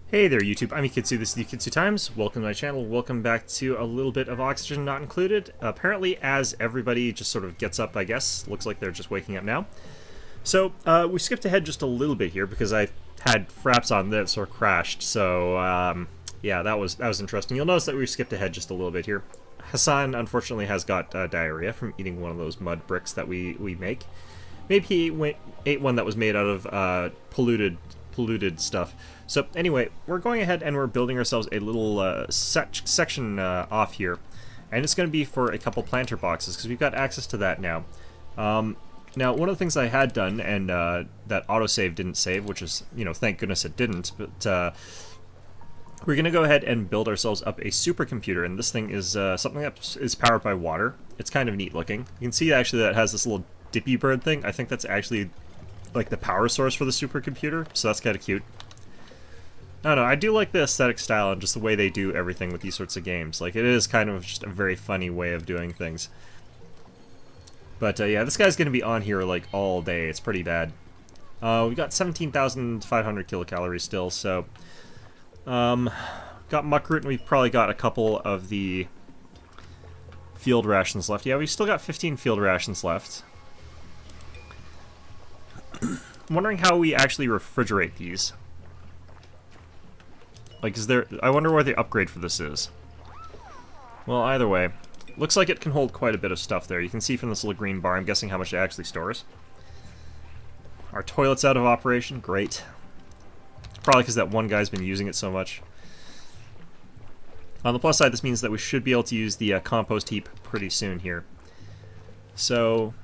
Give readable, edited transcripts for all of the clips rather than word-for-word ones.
Hey there YouTube, I'm Yukitsu, this is Yukitsu Times. Welcome to my channel, welcome back to a little bit of Oxygen Not Included. Apparently as everybody just sort of gets up, I guess, looks like they're just waking up now. So, we skipped ahead just a little bit here because I had fraps on that sort of crashed, so yeah, that was interesting. You'll notice that we skipped ahead just a little bit here. Hassan unfortunately has got diarrhea from eating one of those mud bricks that we make. Maybe he ate one that was made out of polluted stuff. So anyway, we're going ahead and we're building ourselves a little section off here, and it's going to be for a couple planter boxes because we've got access to that now. Now, one of the things I had done, and that autosave didn't save, which is, you know, thank goodness it didn't, but we're going to go ahead and build ourselves up a supercomputer, and this thing is something that is powered by water. It's kind of neat looking. You can see actually that it has this little dippy bird thing. I think that's actually like the power source for the supercomputer, so that's kind of cute. I don't know, I do like the aesthetic style and just the way they do everything with these sorts of games. Like, it is kind of just a very funny way of doing things. But yeah, this guy's going to be on here like all day. It's pretty bad. We got 17,500 kilocalories still, so got muckroot, and we've probably got a couple of the field rations left. Yeah, we've still got 15 field rations left. I'm wondering how we actually refrigerate these. Like, I wonder where the upgrade for this is. Well, either way, looks like it can hold quite a bit of stuff there. You can see from this little green bar, I'm guessing how much it actually stores. Our toilet's out of operation, great. Probably because that one guy's been using it so much. On the plus side, this means that we should be able to use the compost heap pretty soon here. So,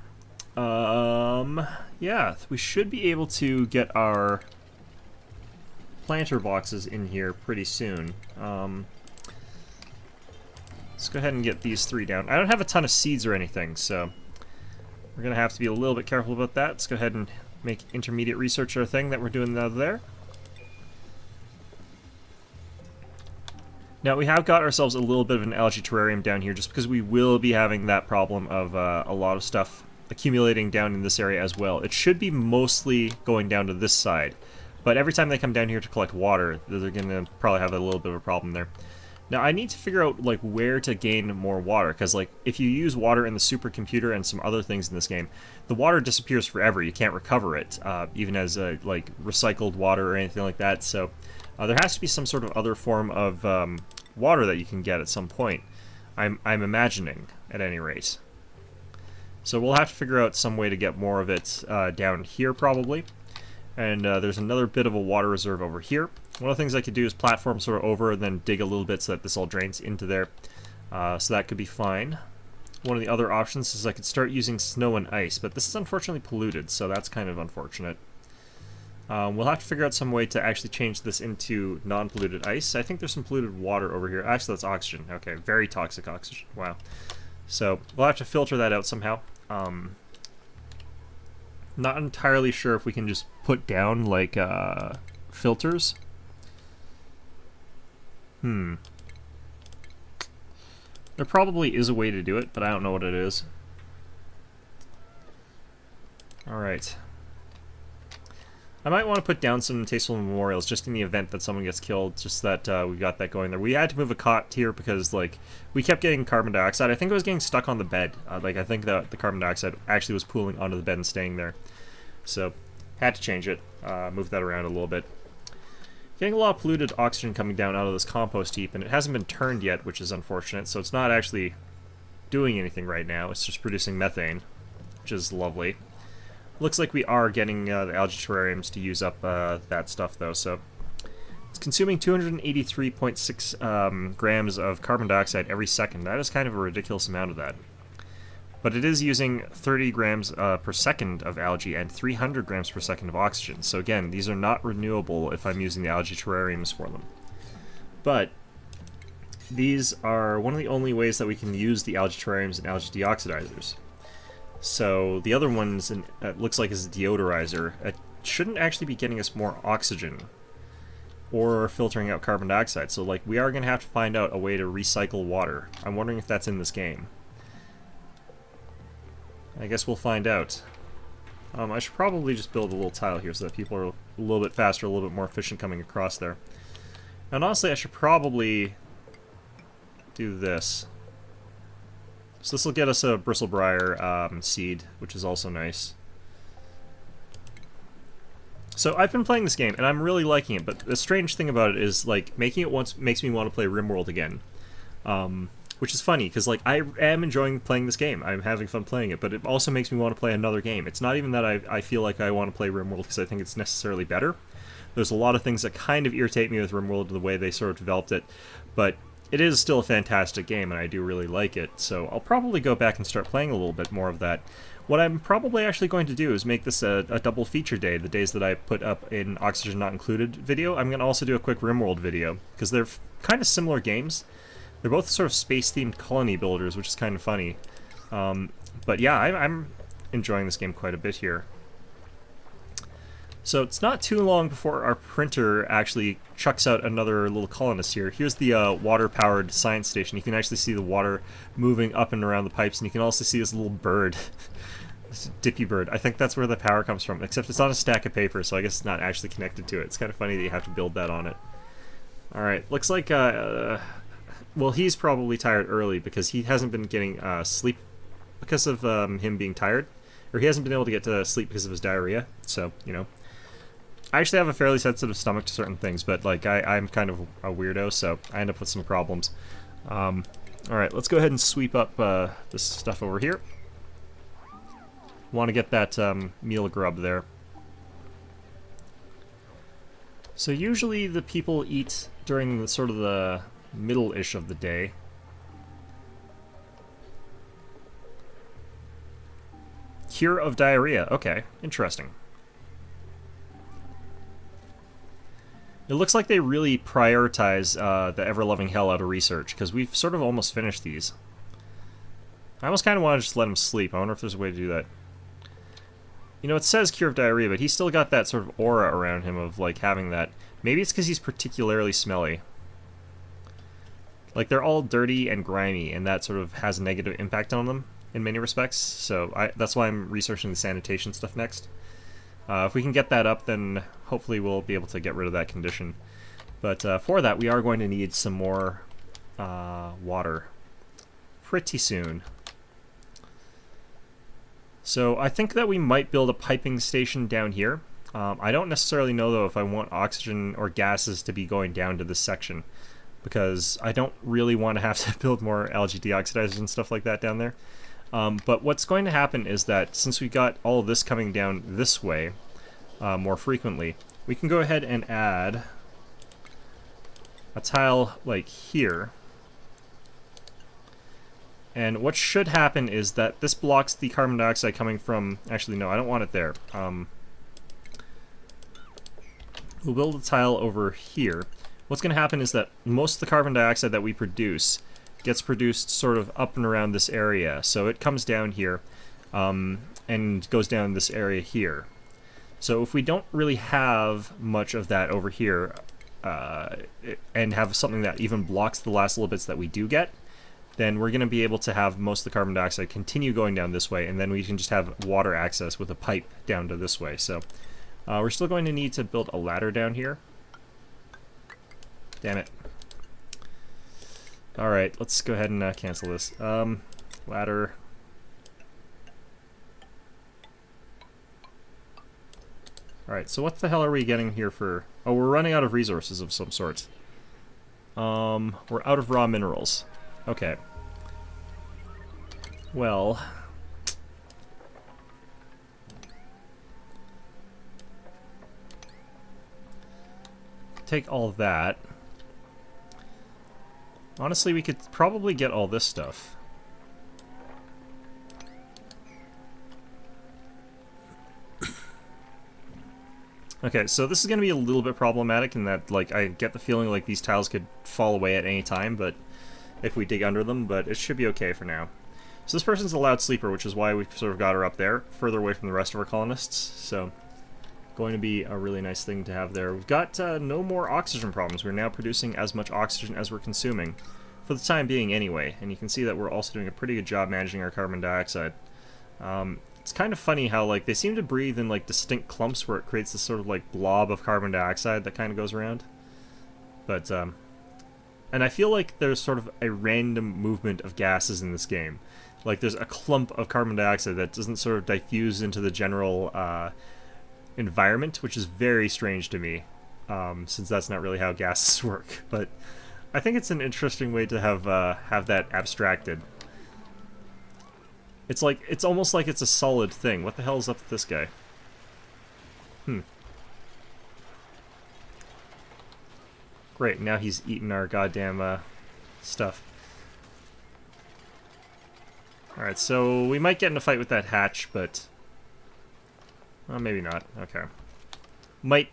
yeah, we should be able to get our planter boxes in here pretty soon. Let's go ahead and get these three down. I don't have a ton of seeds or anything, so we're going to have to be a little bit careful about that. Let's go ahead and make intermediate research our thing that we're doing there. Now, we have got ourselves a little bit of an algae terrarium down here just because we will be having that problem of a lot of stuff accumulating down in this area as well. It should be mostly going down to this side, but every time they come down here to collect water, they're going to probably have a little bit of a problem there. Now, I need to figure out, like, where to gain more water, because, like, if you use water in the supercomputer and some other things in this game, the water disappears forever. You can't recover it, even as, like, recycled water or anything like that. So, there has to be some sort of other form of water that you can get at some point. I'm imagining, at any rate. So we'll have to figure out some way to get more of it down here, probably. And there's another bit of a water reserve over here. One of the things I could do is platform sort of over and then dig a little bit so that this all drains into there. So that could be fine. One of the other options is I could start using snow and ice, but this is unfortunately polluted, so that's kind of unfortunate. We'll have to figure out some way to actually change this into non-polluted ice. I think there's some polluted water over here. Actually, that's oxygen. Okay, very toxic oxygen. Wow. So we'll have to filter that out somehow. Not entirely sure if we can just put down, like, filters. There probably is a way to do it, but I don't know what it is. Alright. I might want to put down some tasteful memorials just in the event that someone gets killed, just that we got that going there. We had to move a cot here because, like, we kept getting carbon dioxide. I think it was getting stuck on the bed. Like, I think that the carbon dioxide actually was pooling onto the bed and staying there. So, had to change it. Move that around a little bit. Getting a lot of polluted oxygen coming down out of this compost heap, and it hasn't been turned yet, which is unfortunate. So it's not actually doing anything right now. It's just producing methane, which is lovely. Looks like we are getting the algae terrariums to use up that stuff, though, so it's consuming 283.6 grams of carbon dioxide every second. That is kind of a ridiculous amount of that. But it is using 30 grams per second of algae and 300 grams per second of oxygen. So again, these are not renewable if I'm using the algae terrariums for them. But these are one of the only ways that we can use the algae terrariums and algae deoxidizers. So the other ones, it looks like, is a deodorizer. It shouldn't actually be getting us more oxygen or filtering out carbon dioxide. So, like, we are going to have to find out a way to recycle water. I'm wondering if that's in this game. I guess we'll find out. I should probably just build a little tile here so that people are a little bit faster, a little bit more efficient coming across there. And honestly, I should probably do this. So this will get us a bristlebriar seed, which is also nice. So I've been playing this game, and I'm really liking it, but the strange thing about it is, like, making it once makes me want to play RimWorld again. Which is funny, because, like, I am enjoying playing this game. I'm having fun playing it, but it also makes me want to play another game. It's not even that I feel like I want to play RimWorld because I think it's necessarily better. There's a lot of things that kind of irritate me with RimWorld, the way they sort of developed it, but it is still a fantastic game, and I do really like it, so I'll probably go back and start playing a little bit more of that. What I'm probably actually going to do is make this a double feature day, the days that I put up an Oxygen Not Included video. I'm going to also do a quick RimWorld video, because they're kind of similar games. They're both sort of space-themed colony builders, which is kind of funny. But yeah, I'm enjoying this game quite a bit here. So it's not too long before our printer actually chucks out another little colonist here. Here's the water-powered science station. You can actually see the water moving up and around the pipes, and you can also see this little bird. This dippy bird. I think that's where the power comes from, except it's on a stack of paper, so I guess it's not actually connected to it. It's kind of funny that you have to build that on it. Alright, looks like, well, he's probably tired early because he hasn't been getting sleep because of him being tired. Or he hasn't been able to get to sleep because of his diarrhea, so, you know. I actually have a fairly sensitive stomach to certain things, but, like, I'm kind of a weirdo, so I end up with some problems. Alright, let's go ahead and sweep up this stuff over here. Want to get that meal grub there. So usually the people eat during the sort of the middle-ish of the day. Cure of diarrhea. Okay, interesting. It looks like they really prioritize the ever-loving hell out of research, because we've sort of almost finished these. I almost kind of want to just let him sleep. I wonder if there's a way to do that. You know, it says cure of diarrhea, but he's still got that sort of aura around him of, like, having that. Maybe it's because he's particularly smelly. Like, they're all dirty and grimy, and that sort of has a negative impact on them in many respects, so that's why I'm researching the sanitation stuff next. If we can get that up, then hopefully we'll be able to get rid of that condition. But for that, we are going to need some more water pretty soon. So I think that we might build a piping station down here. I don't necessarily know, though, if I want oxygen or gases to be going down to this section, because I don't really want to have to build more algae deoxidizers and stuff like that down there. But what's going to happen is that since we got all of this coming down this way more frequently, we can go ahead and add a tile like here. And what should happen is that this blocks the carbon dioxide coming from... Actually, no, I don't want it there. We'll build a tile over here. What's going to happen is that most of the carbon dioxide that we produce gets produced sort of up and around this area. So it comes down here and goes down this area here. So if we don't really have much of that over here and have something that even blocks the last little bits that we do get, then we're going to be able to have most of the carbon dioxide continue going down this way, and then we can just have water access with a pipe down to this way. So we're still going to need to build a ladder down here. Damn it. Alright, let's go ahead and cancel this. Ladder. Alright, so what the hell are we getting here for... Oh, we're running out of resources of some sort. We're out of raw minerals. Okay. Well... Take all that. Honestly, we could probably get all this stuff. Okay, so this is going to be a little bit problematic in that, like, I get the feeling like these tiles could fall away at any time, but if we dig under them, but it should be okay for now. So this person's a loud sleeper, which is why we've sort of got her up there, further away from the rest of our colonists, so going to be a really nice thing to have there. We've got no more oxygen problems. We're now producing as much oxygen as we're consuming, for the time being anyway, and you can see that we're also doing a pretty good job managing our carbon dioxide. It's kind of funny how, like, they seem to breathe in, like, distinct clumps where it creates this sort of, like, blob of carbon dioxide that kind of goes around. But, and I feel like there's sort of a random movement of gases in this game. Like, there's a clump of carbon dioxide that doesn't sort of diffuse into the general environment, which is very strange to me, since that's not really how gases work. But I think it's an interesting way to have that abstracted. It's almost like it's a solid thing. What the hell is up with this guy? Great, now he's eating our goddamn stuff. Alright, so we might get in a fight with that hatch, but... well, maybe not. Okay. Might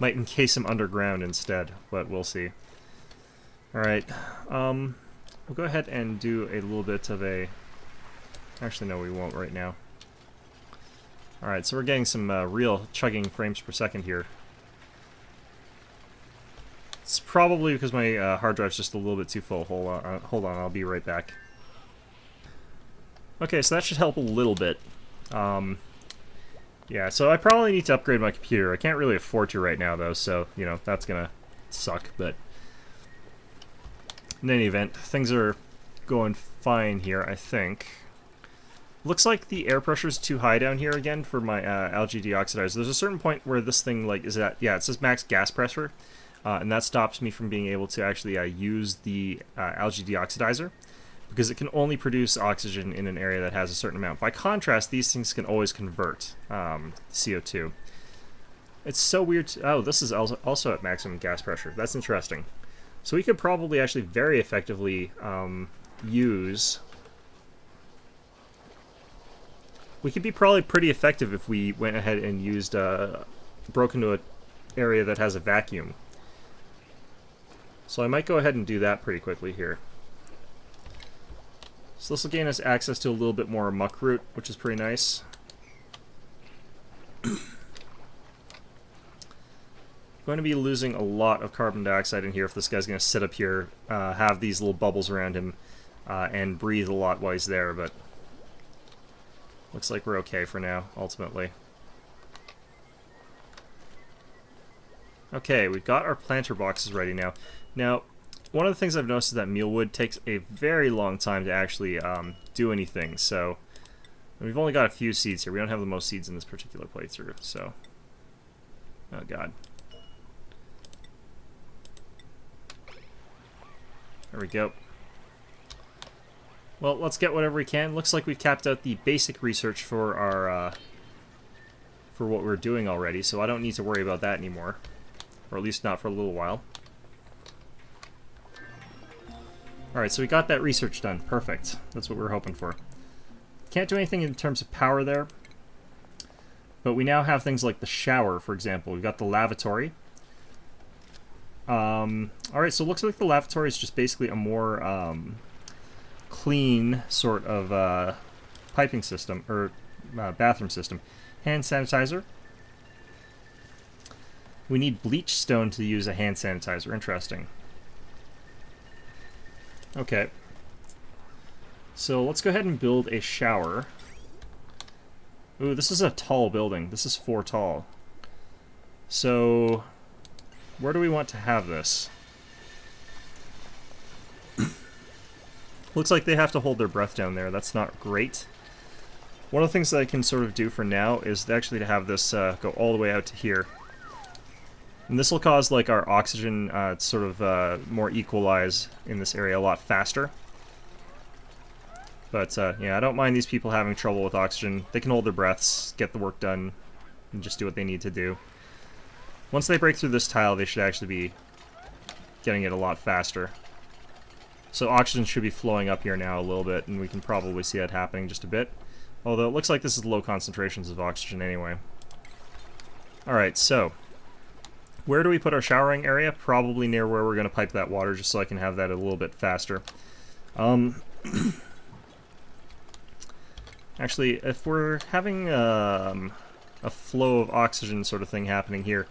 encase him underground instead, but we'll see. Alright, we'll go ahead and do a little bit of a... actually, no, we won't right now. Alright, so we're getting some real chugging frames per second here. It's probably because my hard drive's just a little bit too full. Hold on, I'll be right back. Okay, so that should help a little bit. Yeah, so I probably need to upgrade my computer. I can't really afford to right now, though, so, you know, that's gonna suck, but... in any event, things are going fine here, I think. Looks like the air pressure is too high down here again for my algae deoxidizer. There's a certain point where this thing, like, is at... yeah, it says max gas pressure. And that stops me from being able to actually use the algae deoxidizer, because it can only produce oxygen in an area that has a certain amount. By contrast, these things can always convert CO2. It's so weird oh, this is also at maximum gas pressure. That's interesting. So we could probably actually very effectively use... we could be probably pretty effective if we went ahead and used... broke into an area that has a vacuum. So I might go ahead and do that pretty quickly here. So this will gain us access to a little bit more muck root, which is pretty nice. Going to be losing a lot of carbon dioxide in here if this guy's going to sit up here, have these little bubbles around him, and breathe a lot while he's there, but looks like we're okay for now, ultimately. Okay, we've got our planter boxes ready now. Now, one of the things I've noticed is that mealwood takes a very long time to actually do anything, so we've only got a few seeds here. We don't have the most seeds in this particular playthrough, so... oh god. There we go. Well, let's get whatever we can. Looks like we've capped out the basic research for our for what we're doing already, so I don't need to worry about that anymore. Or at least not for a little while. Alright, so we got that research done. Perfect. That's what we were hoping for. Can't do anything in terms of power there. But we now have things like the shower, for example. We've got the lavatory. Alright, so it looks like the lavatory is just basically a more clean sort of piping system, or bathroom system. Hand sanitizer. We need bleach stone to use a hand sanitizer. Interesting. Okay. So let's go ahead and build a shower. Ooh, this is a tall building. This is 4 tall. So, where do we want to have this? Looks like they have to hold their breath down there. That's not great. One of the things that I can sort of do for now is actually to have this go all the way out to here. And this will cause, like, our oxygen to sort of more equalize in this area a lot faster. But, yeah, I don't mind these people having trouble with oxygen. They can hold their breaths, get the work done, and just do what they need to do. Once they break through this tile, they should actually be getting it a lot faster. So oxygen should be flowing up here now a little bit, and we can probably see that happening just a bit. Although it looks like this is low concentrations of oxygen anyway. Alright, so... where do we put our showering area? Probably near where we're going to pipe that water, just so I can have that a little bit faster. Actually, if we're having a flow of oxygen sort of thing happening here,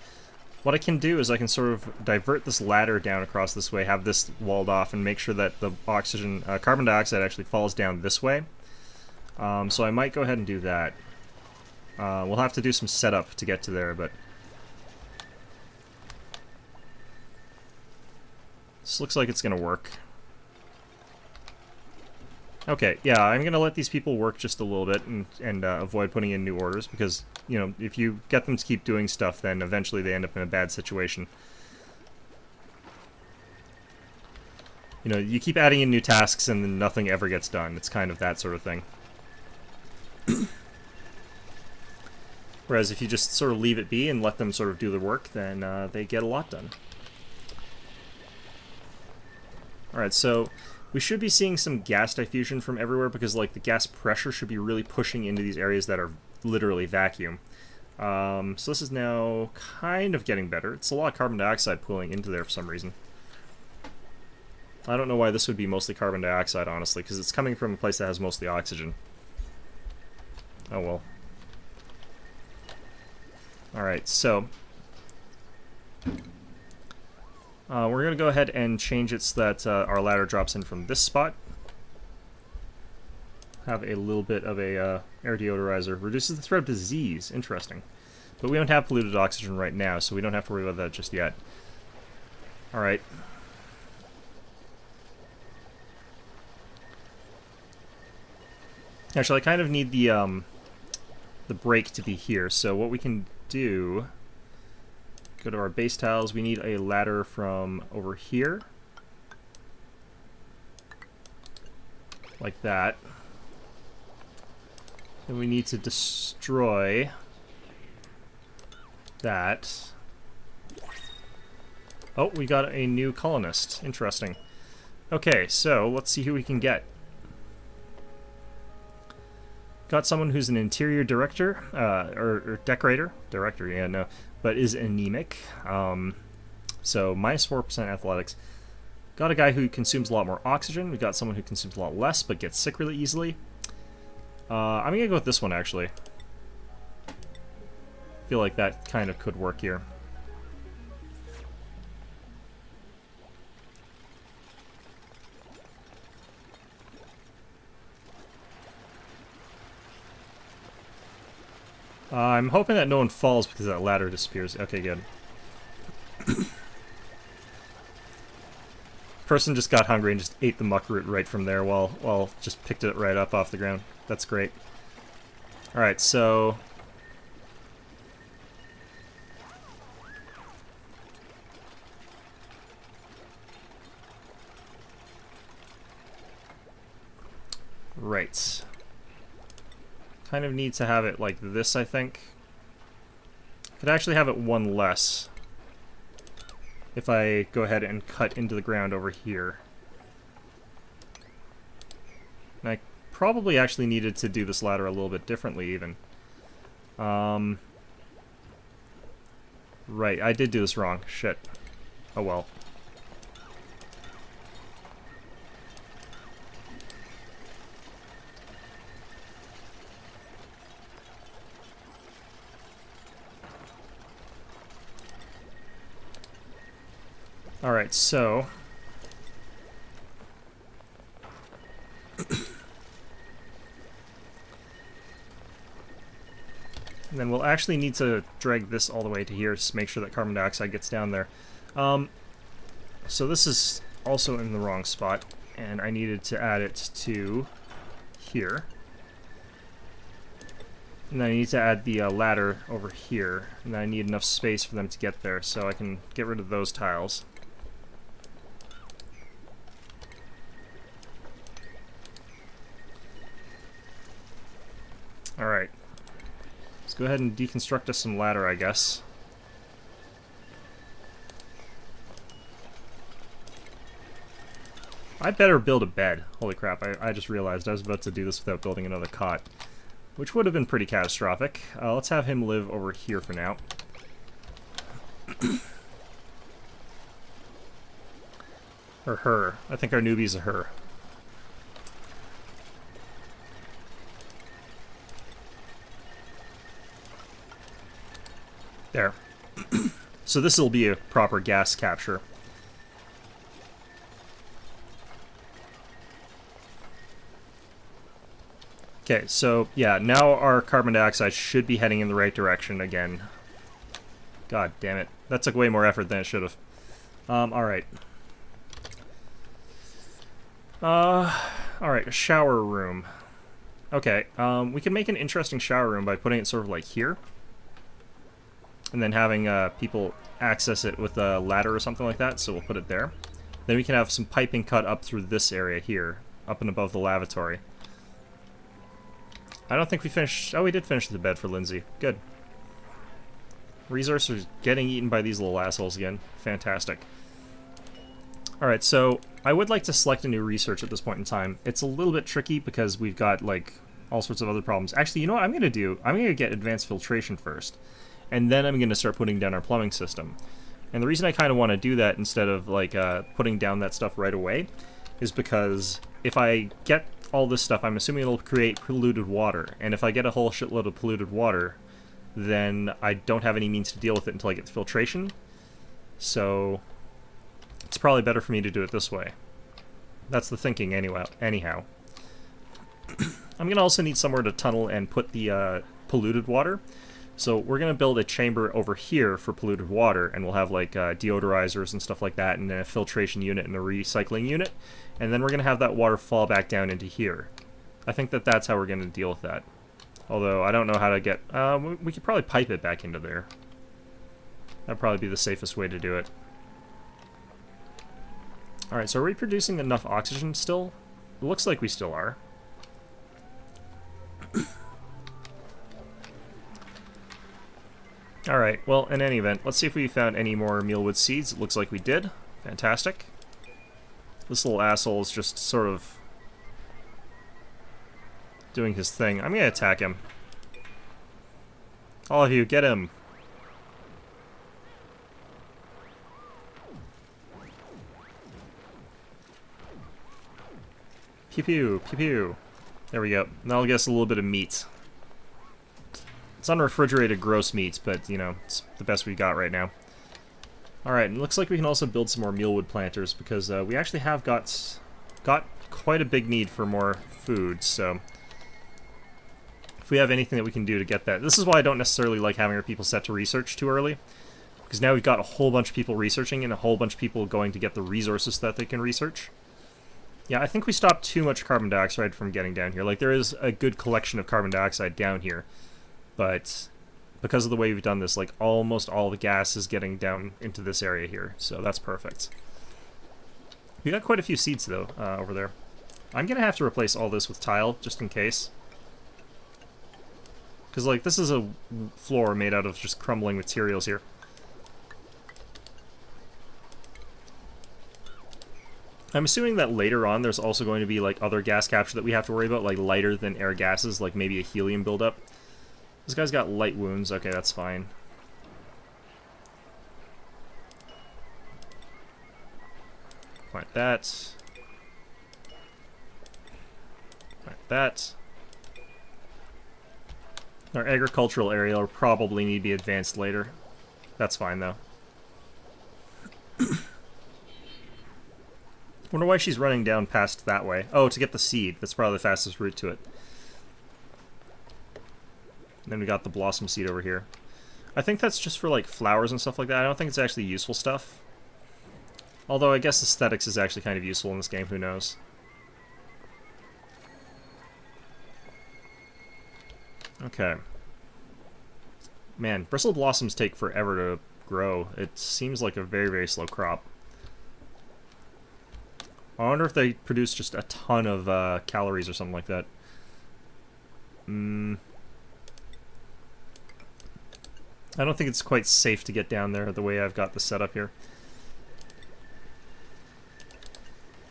what I can do is I can sort of divert this ladder down across this way, have this walled off, and make sure that the oxygen, carbon dioxide actually falls down this way. So I might go ahead and do that. We'll have to do some setup to get to there, but... This looks like it's gonna work. Okay, yeah, I'm gonna let these people work just a little bit and avoid putting in new orders, because, you know, if you get them to keep doing stuff, then eventually they end up in a bad situation. You know, you keep adding in new tasks and then nothing ever gets done. It's kind of that sort of thing. Whereas if you just sort of leave it be and let them sort of do the work, then they get a lot done. Alright, so we should be seeing some gas diffusion from everywhere, because, like, the gas pressure should be really pushing into these areas that are literally vacuum. So this is now kind of getting better. It's a lot of carbon dioxide pooling into there for some reason. I don't know why this would be mostly carbon dioxide, honestly, because it's coming from a place that has mostly oxygen. Oh well. Alright, so we're going to go ahead and change it so that our ladder drops in from this spot. Have a little bit of a air deodorizer. Reduces the threat of disease. Interesting. But we don't have polluted oxygen right now, so we don't have to worry about that just yet. Alright. Actually, I kind of need the brake to be here, so what we can do... Go to our base tiles. We need a ladder from over here. Like that. And we need to destroy that. Oh, we got a new colonist. Interesting. Okay, so let's see who we can get. Got someone who's an interior director, or decorator. Director, yeah, no. But is anemic. So minus 4% athletics. Got a guy who consumes a lot more oxygen. We got someone who consumes a lot less, but gets sick really easily. I'm gonna go with this one, actually. Feel like that kind of could work here. I'm hoping that no one falls because that ladder disappears. Okay, good. Person just got hungry and just ate the muckroot right from there while just picked it right up off the ground. That's great. Alright, so... Right. Kind of need to have it like this, I think. Could actually have it one less if I go ahead and cut into the ground over here. And I probably actually needed to do this ladder a little bit differently, even. Right, I did do this wrong. Shit. Oh well. Alright, so... and then we'll actually need to drag this all the way to here to make sure that carbon dioxide gets down there. So this is also in the wrong spot, and I needed to add it to here. And then I need to add the ladder over here, and I need enough space for them to get there, so I can get rid of those tiles. Alright. Let's go ahead and deconstruct us some ladder, I guess. I better build a bed. Holy crap, I just realized I was about to do this without building another cot. Which would have been pretty catastrophic. Let's have him live over here for now. Or her. I think our newbie's a her. There. So this will be a proper gas capture. Okay, so yeah, now our carbon dioxide should be heading in the right direction again. God damn it. That took way more effort than it should have. Alright. Alright, a shower room. Okay, we can make an interesting shower room by putting it sort of like here. And then having people access it with a ladder or something like that, so we'll put it there. Then we can have some piping cut up through this area here, up and above the lavatory. I don't think we finished... Oh, we did finish the bed for Lindsay. Good. Resources getting eaten by these little assholes again. Fantastic. Alright, so I would like to select a new research at this point in time. It's a little bit tricky because we've got, like, all sorts of other problems. Actually, you know what I'm going to do? I'm going to get advanced filtration first. And then I'm going to start putting down our plumbing system. And the reason I kind of want to do that instead of, like, putting down that stuff right away is because if I get all this stuff, I'm assuming it'll create polluted water. And if I get a whole shitload of polluted water, then I don't have any means to deal with it until I get the filtration. So it's probably better for me to do it this way. That's the thinking anyhow. I'm going to also need somewhere to tunnel and put the polluted water. So we're going to build a chamber over here for polluted water, and we'll have like deodorizers and stuff like that, and a filtration unit and a recycling unit. And then we're going to have that water fall back down into here. I think that that's how we're going to deal with that. Although I don't know how to get... we could probably pipe it back into there. That'd probably be the safest way to do it. Alright, so are we producing enough oxygen still? It looks like we still are. Alright, well, in any event, let's see if we found any more mealwood seeds. It looks like we did. Fantastic. This little asshole is just sort of doing his thing. I'm gonna attack him. All of you, get him. Pew pew, pew pew. There we go. Now I'll get us a little bit of meat. It's unrefrigerated gross meat, but, you know, it's the best we got right now. Alright, and it looks like we can also build some more mealwood planters, because we actually have got quite a big need for more food, so if we have anything that we can do to get that. This is why I don't necessarily like having our people set to research too early, because now we've got a whole bunch of people researching and a whole bunch of people going to get the resources that they can research. Yeah, I think we stopped too much carbon dioxide from getting down here. Like, there is a good collection of carbon dioxide down here, but because of the way we've done this, like, almost all the gas is getting down into this area here, so that's perfect. We got quite a few seeds, though, over there. I'm gonna have to replace all this with tile, just in case. Because, like, this is a floor made out of just crumbling materials here. I'm assuming that later on there's also going to be, like, other gas capture that we have to worry about, like lighter than air gases, like maybe a helium buildup. This guy's got light wounds. Okay, that's fine. Like that. Like that. Our agricultural area will probably need to be advanced later. That's fine, though. Wonder why she's running down past that way. Oh, to get the seed. That's probably the fastest route to it. And then we got the blossom seed over here. I think that's just for, like, flowers and stuff like that. I don't think it's actually useful stuff. Although I guess aesthetics is actually kind of useful in this game. Who knows? Okay. Man, bristle blossoms take forever to grow. It seems like a very, very slow crop. I wonder if they produce just a ton of calories or something like that. I don't think it's quite safe to get down there the way I've got the setup here.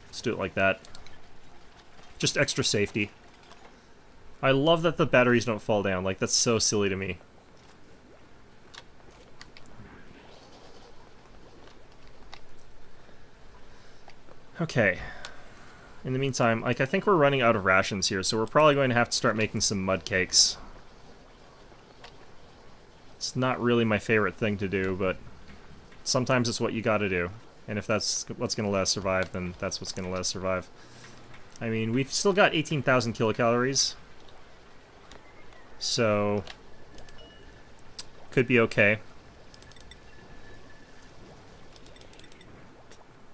Let's do it like that. Just extra safety. I love that the batteries don't fall down. Like, that's so silly to me. Okay. In the meantime, like, I think we're running out of rations here, so we're probably going to have to start making some mud cakes. It's not really my favorite thing to do, but sometimes it's what you gotta do. And if that's what's gonna let us survive, then that's what's gonna let us survive. I mean, we've still got 18,000 kilocalories. So could be okay.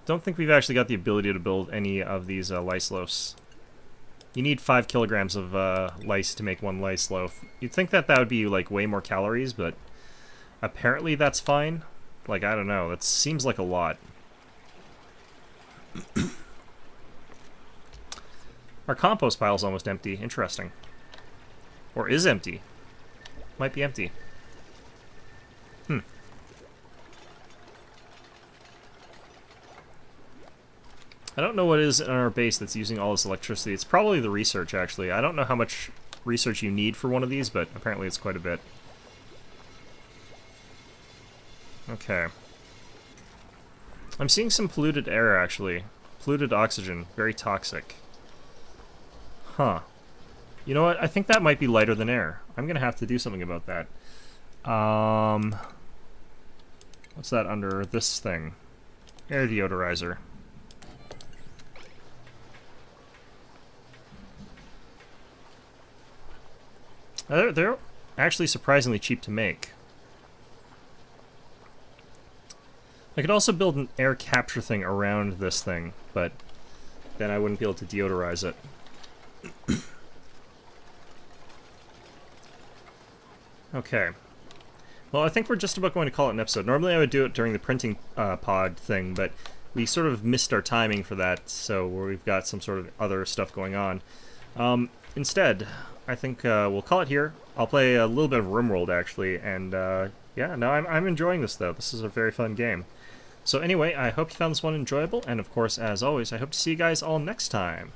don't think we've actually got the ability to build any of these lice loafs. You need 5 kilograms of lice to make one lice loaf. You'd think that that would be like way more calories, but apparently that's fine. Like, I don't know, that seems like a lot. Our compost pile's almost empty. Interesting. Or is empty. Might be empty. I don't know what is in our base that's using all this electricity. It's probably the research, actually. I don't know how much research you need for one of these, but apparently it's quite a bit. Okay. I'm seeing some polluted air, actually. Polluted oxygen. Very toxic. Huh. You know what? I think that might be lighter than air. I'm gonna have to do something about that. What's that under this thing? Air deodorizer. They're actually surprisingly cheap to make. I could also build an air capture thing around this thing, but then I wouldn't be able to deodorize it. Okay. Well, I think we're just about going to call it an episode. Normally I would do it during the printing pod thing, but we sort of missed our timing for that, so we've got some sort of other stuff going on. Instead, I think we'll call it here. I'll play a little bit of RimWorld, actually, and yeah, no, I'm enjoying this, though. This is a very fun game. So anyway, I hope you found this one enjoyable, and of course, as always, I hope to see you guys all next time.